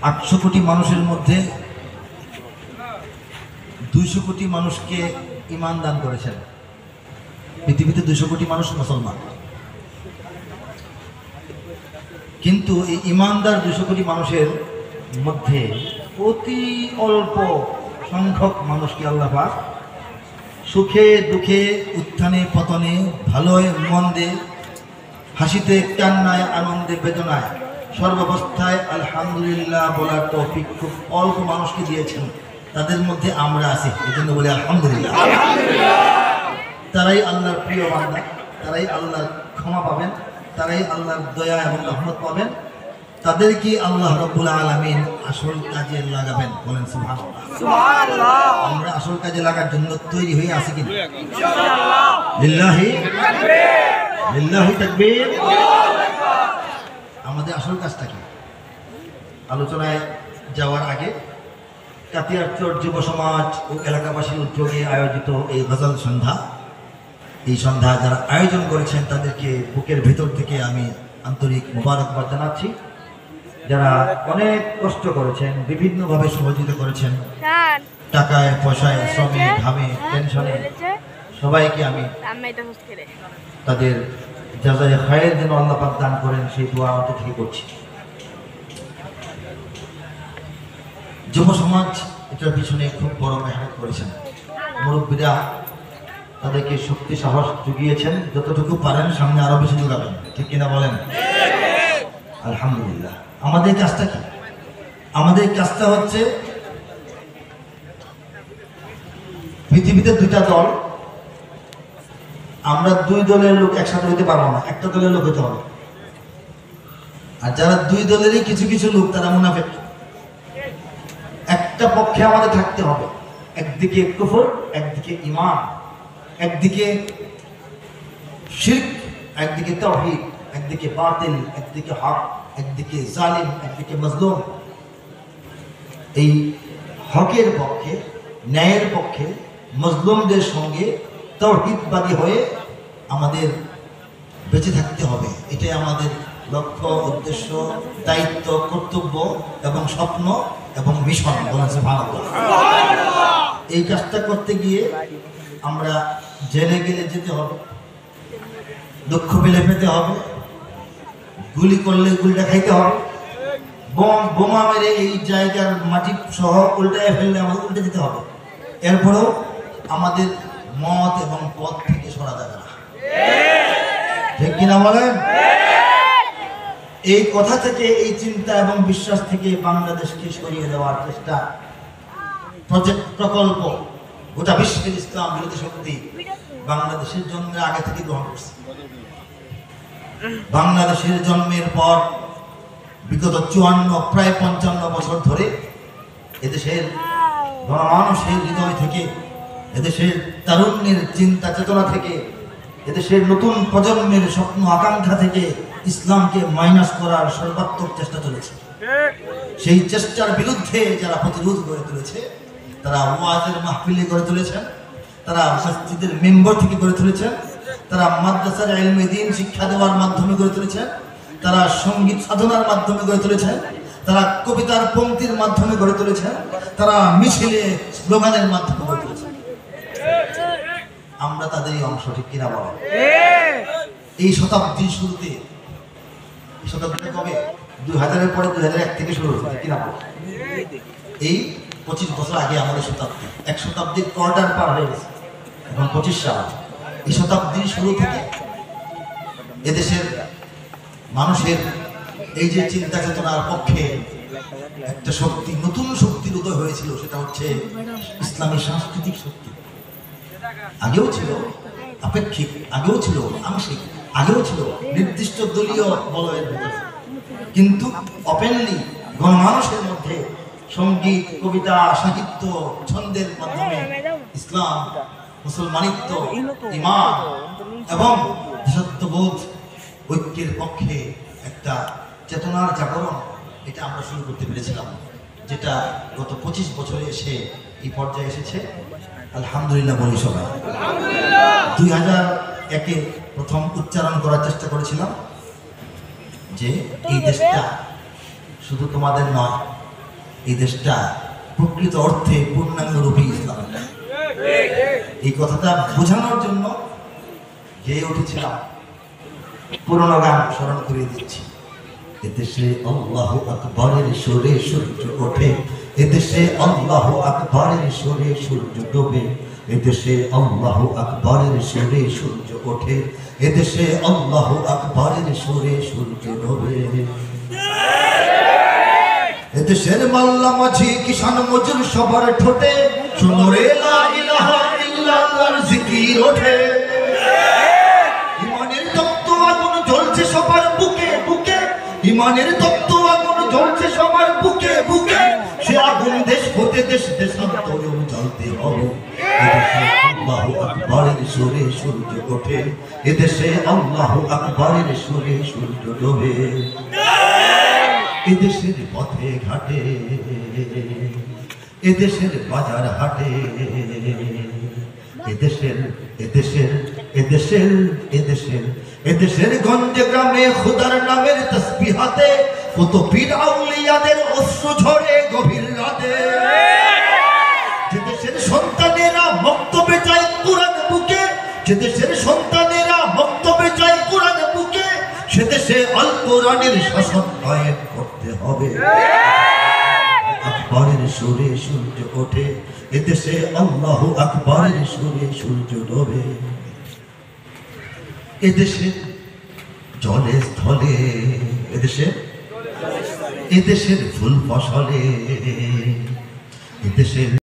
800 কোটি মানুষের মধ্যে 200 কোটি মানুষকে ঈমান দান করেছেন। পৃথিবীতে 200 কোটি মানুষ মুসলমান, কিন্তু এই ঈমানদার 200 কোটি মানুষের মধ্যে অতি অল্প সংখ্যক মানুষকে আল্লাহ পাক সুখে দুঃখে উত্থানে পতনে ভালোয় মন্দে হাসিতে কান্নায় আনন্দে বেদনায় সর্বাবস্থায় আলহামদুলিল্লাহ বলার তৌফিক খুব অল্প মানুষকে দিয়েছেন। তাদের মধ্যে আমরা আছি, এই জন্য বলি আলহামদুলিল্লাহ। তারাই আল্লাহর প্রিয় বান্দা, তারাই আল্লাহর ক্ষমা পাবেন, তারাই আল্লাহর দয়া এবং রহমত পাবেন। তাদেরকে আল্লাহ রাব্বুল আলামিন আসল কাজে লাগাবেন। বলেন সুবহানাল্লাহ। আমরা আসল কাজে লাগার জন্য তৈরি হয়ে আছি কিনা? ইনশাআল্লাহ। লিল্লাহি তাকবীর, লিল্লাহি তাকবীর। আমাদের আসল কাজটা কি? আলোচনায় যাওয়ার আগে কাতিয়ারচর যুব সমাজ ও এলাকাবাসীর উদ্যোগে আয়োজিত এই গজল সন্ধ্যা, এই সন্ধ্যা যারা আয়োজন করেছেন তাদেরকে বুকের ভেতর থেকে আমি আন্তরিক মোবারকবাদ জানাচ্ছি। যারা অনেক কষ্ট করেছেন, বিভিন্নভাবে সহযোগিতা করেছেন, টাকায় পয়সায় শ্রমে ঘামে টেনশনে, সবাইকে আমি তাদের জাযায়ে খায়ের যেন আল্লাহ পাক দান করেন সেই দোয়া অন্তর থেকে করছি। যুব সমাজ এটার পিছনে খুব বড় মেহনত করেছেন। মুরব্বীরা তাদেরকে শক্তি সাহস জুগিয়েছেন, যতটুকু পারেন সামনে আরো বেশি জোগাবেন, ঠিক কিনা বলেন? আলহামদুলিল্লাহ। আমাদের কাজটা কি? আমাদের কাজটা হচ্ছে পৃথিবীতে দুইটা দল, আমরা দুই দলের লোক একসাথে হইতে পারবো না, একটা দলের লোক হতে হবে। আর যারা দুই দলেরই কিছু কিছু লোক তারা মুনাফিক। একটা পক্ষে আমাদের থাকতে হবে, একদিকে কুফর, একদিকে ঈমান, একদিকে শিরক, একদিকে তাওহীদ, একদিকে বাতিল, একদিকে হক, একদিকে জালিম, একদিকে মাজলুম। এই হকের পক্ষে, ন্যায়ের পক্ষে, মাজলুমদের সঙ্গে তাওহীদবাদী হয়ে আমাদের বেঁচে থাকতে হবে। এটাই আমাদের লক্ষ্য, উদ্দেশ্য, দায়িত্ব, কর্তব্য এবং স্বপ্ন এবং মিশন। বলেন সুবহানাল্লাহ। এই কাজটা করতে গিয়ে আমরা জেলে গেলে যেতে হবে, দুঃখ পেলে পেতে হবে, গুলি করলে গুলিটা খাইতে হবে, বোমা মেরে এই জায়গার মাটি সহ উল্টায় ফেললে আমাদের উল্টে যেতে হবে। এরপরেও আমাদের মত এবং পথ থেকে সরা যাবে না, ঠিক কিনা বলেন? এই কথা থেকে, এই চিন্তা এবং বিশ্বাস থেকে বাংলাদেশকে সরিয়ে দেওয়ার চেষ্টা, প্রজেক্ট, প্রকল্প গোটা বিশ্বের ইসলাম বিরোধী শক্তি বাংলাদেশের জন্মের আগে থেকে গ্রহণ করছে। বাংলাদেশের জন্মের পর বিগত 54 প্রায় 55 বছর ধরে এদেশের গণমানুষের হৃদয় থেকে, এদেশের তারুণ্যের চিন্তা চেতনা থেকে, এদেশের নতুন প্রজন্মের স্বপ্ন আকাঙ্ক্ষা থেকে ইসলামকে মাইনাস করার সর্বাত্মক চেষ্টা চলেছে। সেই চেষ্টার বিরুদ্ধে যারা প্রতিরোধ গড়ে তুলেছে, তারা ওয়াজের মাহফিলে গড়ে তুলেছেন, তারা মসজিদের মেম্বার থেকে গড়ে তুলেছেন, তারা মাদ্রাসার ইলমে দ্বীন শিক্ষা দেওয়ার মাধ্যমে গড়ে তুলেছেন, তারা সঙ্গীত সাধনার মাধ্যমে গড়ে তুলেছেন, তারা কবিতার পংক্তির মাধ্যমে গড়ে তুলেছেন, তারা মিছিলে স্লোগানের মাধ্যমে গড়ে তুলেছেন। আমরা তাদেরই অংশ, ঠিক কিনা বলেন? এই শতাব্দীর শুরুতে, শতাব্দীটা কবে? 2000-এর পরে 2001 থেকে শুরু হয়েছে, ঠিক কিনা বলেন? এই 25 বছর আগে আমাদের শতাব্দী, এক শতাব্দীর কোয়ার্টার পার হয়ে গেছে, এখন 25 সাল। এই শতাব্দীর শুরু থেকে এদেশের মানুষের এই যে চিন্তা চেতনার পক্ষে একটা শক্তি, নতুন শক্তির উদয় হয়েছিল, সেটা হচ্ছে ইসলামী সাংস্কৃতিক শক্তি। আগেও ছিল আপেক্ষিক, আগেও ছিল আংশিক, আগেও ছিল নির্দিষ্ট দলীয় বলয়ের ভিতরে, কিন্তু ওপেনলি গণমানুষের মধ্যে সঙ্গীত, কবিতা, সাহিত্য, ছন্দের মাধ্যমে ইসলাম, মুসলমানিত্ব, ঈমান এবং দেশাত্মবোধ, ঐক্যের পক্ষে একটা চেতনার জাগরণ, এটা আমরা শুরু করতে পেরেছিলাম, যেটা গত 25 বছরে এসে এই পর্যায়ে এসেছে। আলহামদুলিল্লাহ বলি সবাই। 2001-এ প্রথম উচ্চারণ করার চেষ্টা করেছিলাম যে এই দেশটা শুধু তোমাদের নয়, এই দেশটা প্রকৃত অর্থে পূর্ণাঙ্গরূপী ইসলাম। এই কথাটা বোঝানোর জন্য গেয়ে উঠেছিলাম, পুরোনো গান স্মরণ করিয়ে দিচ্ছি। এদেশে আল্লাহু আকবরের সুরে সূর্য ওঠে, এদেশে আল্লাহু আকবরের সুরে সূর্য ডোবে, এদেশে আল্লাহু আকবরের সুরে সূর্য ওঠে, এদেশে আল্লাহু আকবরের সুরে সূর্য ডোবে। এদেশের মাল্লা মাঝি কিষান মজুর সবার ঠোঁটে শুনরে লা ইলাহা ইল্লাল্লাহর জিকির ওঠে। ইমানের তপ্ত আগুন জ্বলছে সবার বুকে বুকে, ইমানের তপ্ত আগুন জ্বলছে সবার বুকে বুকে। সে আগুন দেশ হতে দেশ দেশান্তরেও জ্বলতে হবে। এদেশে আল্লাহু আকবরের সুরে সূর্য ওঠে, এদেশে আল্লাহু আকবরের সুরে সূর্য ডোবে। এদেশের পথে ঘাটে, এদেশের বাজার হাটে, এদেশের এদেশের এদেশের এদেশের এদেশের গঞ্জে গ্রামে খোদার নামের তাসবিহাতে কত পীর আউলিয়াদের অশ্রু ঝরে গভীর রাতে। যে দেশের সন্তানেরা বক্তব্যে যায় কোরআন বুকে, যে দেশের সন্তানেরা বক্তব্যে যায় কোরআন বুকে, সে দেশে আল কোরআনের শাসন কায়েম করতে হবে। আকবরের সুরে সূর্য ওঠে, এদেশে আল্লাহু আকবরের সুরে সূর্য ডোবে। এদেশের জলে স্থলে, এদেশের ফুল ফসলে, এদেশের